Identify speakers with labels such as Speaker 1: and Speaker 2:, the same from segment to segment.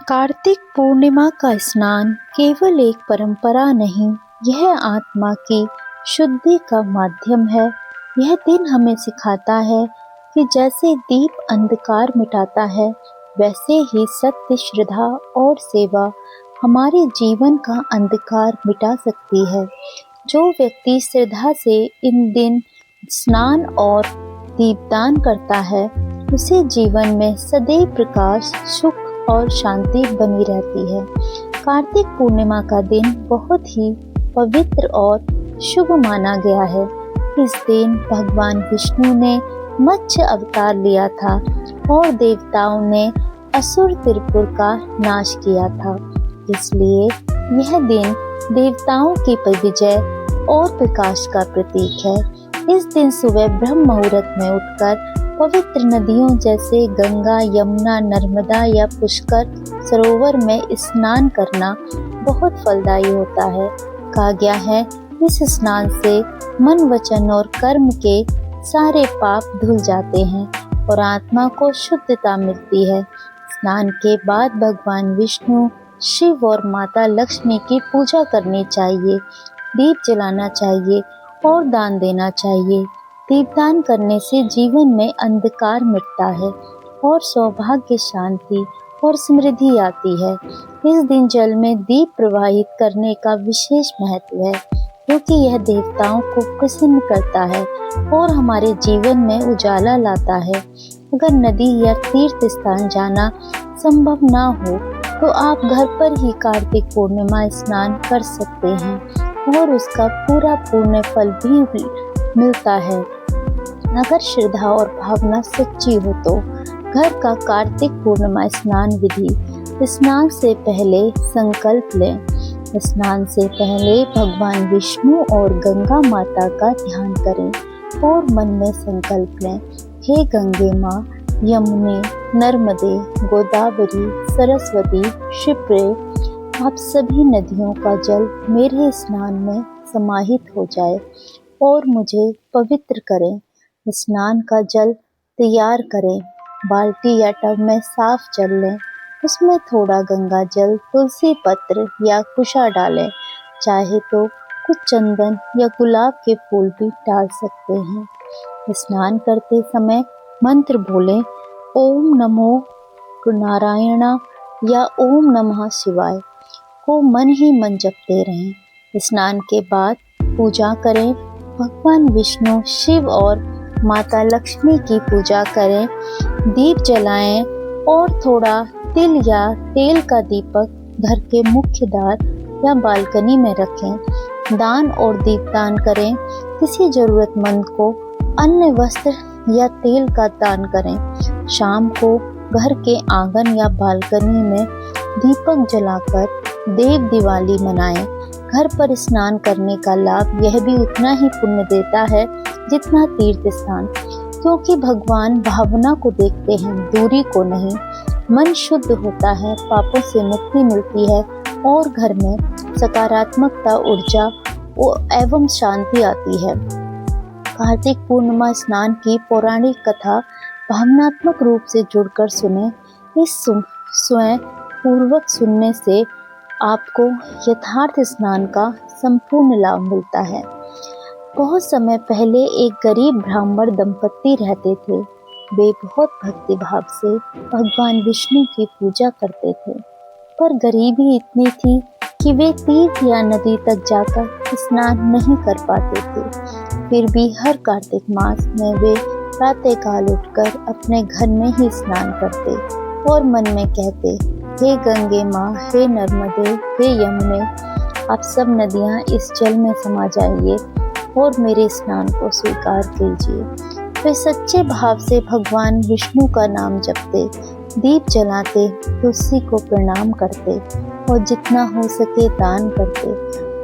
Speaker 1: कार्तिक पूर्णिमा का स्नान केवल एक परंपरा नहीं, यह आत्मा की शुद्धि का माध्यम है। यह दिन हमें सिखाता है कि जैसे दीप अंधकार मिटाता है, वैसे ही सत्य, श्रद्धा और सेवा हमारे जीवन का अंधकार मिटा सकती है। जो व्यक्ति श्रद्धा से इन दिन स्नान और दीपदान करता है, उसे जीवन में सदैव प्रकाश, सुख और शांति बनी रहती है। कार्तिक पूर्णिमा का दिन बहुत ही पवित्र और शुभ माना गया है। इस दिन भगवान विष्णु ने मत्स्य अवतार लिया था और देवताओं ने असुर त्रिपुर का नाश किया था। इसलिए यह दिन देवताओं की विजय और प्रकाश का प्रतीक है। इस दिन सुबह ब्रह्म मुहूर्त में उठकर पवित्र नदियों जैसे गंगा, यमुना, नर्मदा या पुष्कर सरोवर में स्नान करना बहुत फलदायी होता है। कहा गया है, इस स्नान से मन, वचन और कर्म के सारे पाप धुल जाते हैं और आत्मा को शुद्धता मिलती है। स्नान के बाद भगवान विष्णु, शिव और माता लक्ष्मी की पूजा करनी चाहिए, दीप जलाना चाहिए और दान देना चाहिए। दीपदान करने से जीवन में अंधकार मिटता है और सौभाग्य, शांति और समृद्धि आती है। इस दिन जल में दीप प्रवाहित करने का विशेष महत्व है, क्योंकि यह देवताओं को प्रसन्न करता है और हमारे जीवन में उजाला लाता है। अगर नदी या तीर्थ स्थान जाना संभव ना हो, तो आप घर पर ही कार्तिक पूर्णिमा स्नान कर सकते हैं और उसका पूरा पुण्य फल भी मिलता है। अगर श्रद्धा और भावना सच्ची हो तो घर का कार्तिक पूर्णिमा स्नान विधि। स्नान से पहले संकल्प लें। स्नान से पहले भगवान विष्णु और गंगा माता का ध्यान करें और मन में संकल्प लें, हे गंगे माँ, यमुने, नर्मदे, गोदावरी, सरस्वती, क्षिप्रे, आप सभी नदियों का जल मेरे स्नान में समाहित हो जाए और मुझे पवित्र करें। स्नान का जल तैयार करें। बाल्टी या टब में साफ जल लें। उसमें थोड़ा गंगा जल, तुलसी पत्र या कुशा डालें। चाहे तो कुछ चंदन या गुलाब के फूल भी डाल सकते हैं। स्नान करते समय मंत्र बोलें, ओम नमो नारायणा या ओम नमः शिवाय को मन ही मन जपते रहें। स्नान के बाद पूजा करें। भगवान विष्णु, शिव और माता लक्ष्मी की पूजा करें। दीप जलाएं और थोड़ा तिल या तेल का दीपक घर के मुख्य द्वार या बालकनी में रखें। दान और दीपदान करें। किसी जरूरतमंद को अन्न, वस्त्र या तेल का दान करें। शाम को घर के आंगन या बालकनी में दीपक जलाकर देव दिवाली मनाएं। घर पर स्नान करने का लाभ यह भी उतना ही पुण्य देता है जितना तीर्थ स्थान, क्योंकि भगवान भावना को देखते हैं, दूरी को नहीं। मन शुद्ध होता है, पापों से मुक्ति मिलती है और घर में सकारात्मकता, ऊर्जा एवं शांति आती है। कार्तिक पूर्णिमा स्नान की पौराणिक कथा भावनात्मक रूप से जुड़कर सुने। इस स्वयं पूर्वक सुनने से आपको यथार्थ स्नान का संपूर्ण लाभ मिलता है। बहुत समय पहले एक गरीब ब्राह्मण दंपत्ति रहते थे। वे बहुत भक्ति भाव से भगवान विष्णु की पूजा करते थे, पर गरीबी इतनी थी कि वे तीर्थ या नदी तक जाकर स्नान नहीं कर पाते थे। फिर भी हर कार्तिक मास में वे प्रातःकाल उठकर अपने घर में ही स्नान करते और मन में कहते, हे गंगे माँ, हे नर्मदे, हे यमुने, आप सब नदियाँ इस जल में समा जाइए और मेरे स्नान को स्वीकार कीजिए। वे सच्चे भाव से भगवान विष्णु का नाम जपते, दीप जलाते, तुलसी को प्रणाम करते और जितना हो सके दान करते।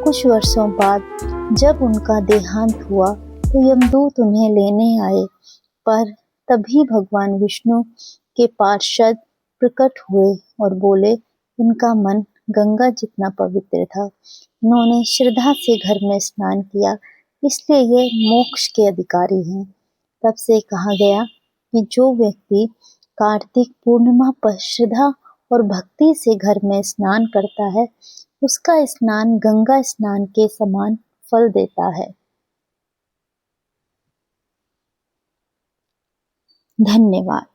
Speaker 1: कुछ वर्षों बाद जब उनका देहांत हुआ तो यमदूत उन्हें लेने आए, पर तभी भगवान विष्णु के पार्षद प्रकट हुए और बोले, इनका मन गंगा जितना पवित्र था। उन्होंने श्रद्धा से घर में स्नान किया, इसलिए ये मोक्ष के अधिकारी हैं। तब से कहा गया कि जो व्यक्ति कार्तिक पूर्णिमा पर श्रद्धा और भक्ति से घर में स्नान करता है, उसका स्नान गंगा स्नान के समान फल देता है। धन्यवाद।